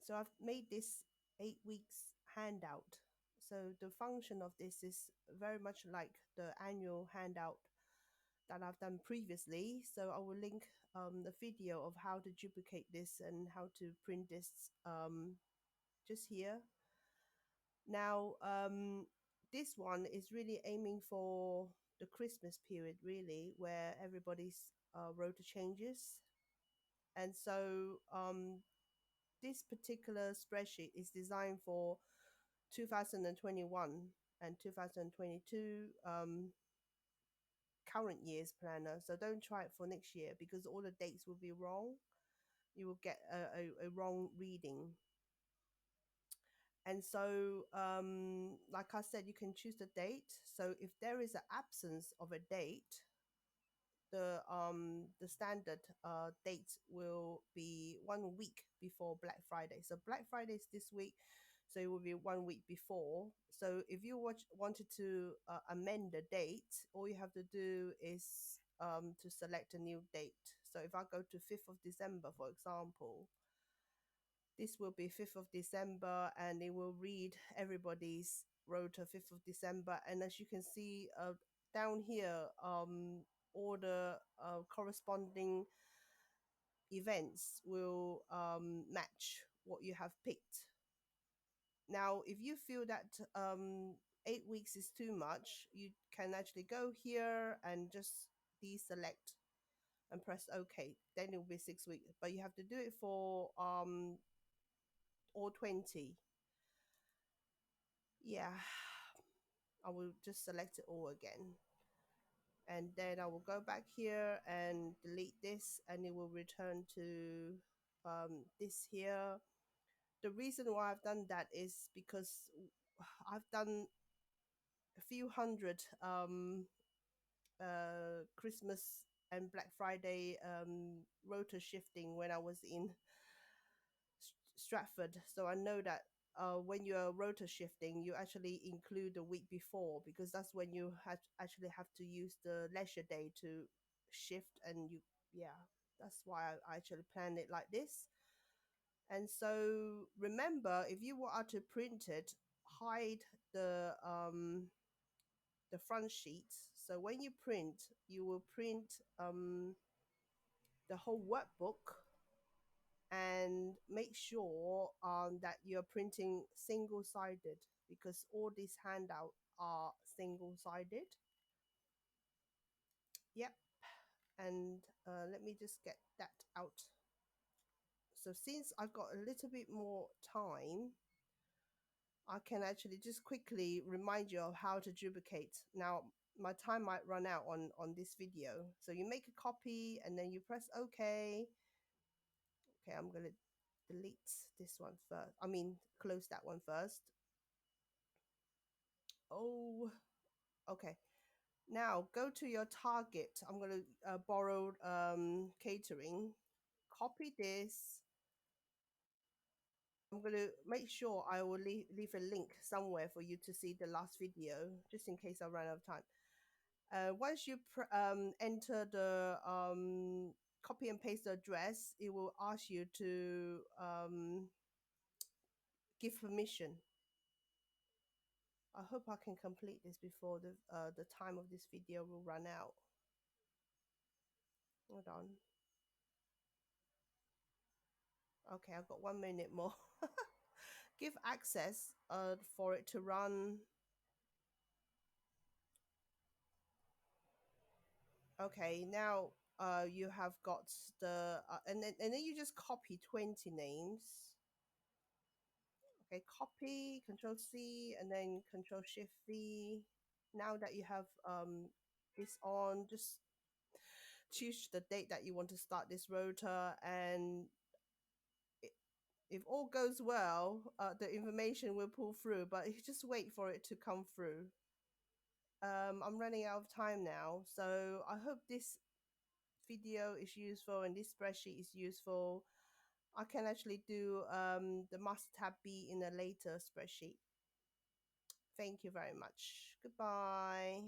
So I've made this 8 weeks handout. So the function of this is very much like the annual handout that I've done previously. So I will link the video of how to duplicate this and how to print this just here. Now, this one is really aiming for the Christmas period, really, where everybody's rota changes. And so this particular spreadsheet is designed for 2021 and 2022 current year's planner. So don't try it for next year because all the dates will be wrong. You will get a wrong reading. And so, like I said, you can choose the date. So if there is an absence of a date, the standard date will be 1 week before Black Friday. So Black Friday is this week, so it will be 1 week before. So if you wanted to amend the date, all you have to do is to select a new date. So if I go to 5th of December, for example, this will be 5th of December and it will read everybody's rota 5th of December. And as you can see down here, all the corresponding events will match what you have picked. Now, if you feel that 8 weeks is too much, you can actually go here and just deselect and press OK. Then it will be 6 weeks, but you have to do it for all 20. Yeah, I will just select it all again. And then I will go back here and delete this and it will return to this here. The reason why I've done that is because I've done a few hundred Christmas and Black Friday rota shifting when I was in Stratford. So I know that when you're rota shifting, you actually include the week before because that's when you actually have to use the leisure day to shift. And yeah, that's why I actually planned it like this. And so remember, if you want to print it, hide the front sheet. So when you print, you will print the whole workbook and make sure that you're printing single-sided because all these handouts are single-sided. Yep. And let me just get that out. So since I've got a little bit more time, I can actually just quickly remind you of how to duplicate. Now, my time might run out on this video. So you make a copy and then you press OK. Okay, I'm going to delete this one first. I mean, close that one first. Oh, okay. Now go to your target. I'm going to borrow catering. Copy this. I'm going to make sure I will leave a link somewhere for you to see the last video, just in case I run out of time. Once you enter the copy and paste the address, it will ask you to give permission. I hope I can complete this before the time of this video will run out. Hold on. Okay, I've got 1 minute more. Give access for it to run. Okay, now you have got the and then you just copy 20 names. Okay, copy, Control C, and then Control Shift V. Now that you have this on, just choose the date that you want to start this rota, and if all goes well, the information will pull through, but you just wait for it to come through. I'm running out of time now, so I hope this video is useful and this spreadsheet is useful. I can actually do the master tab B in a later spreadsheet. Thank you very much. Goodbye.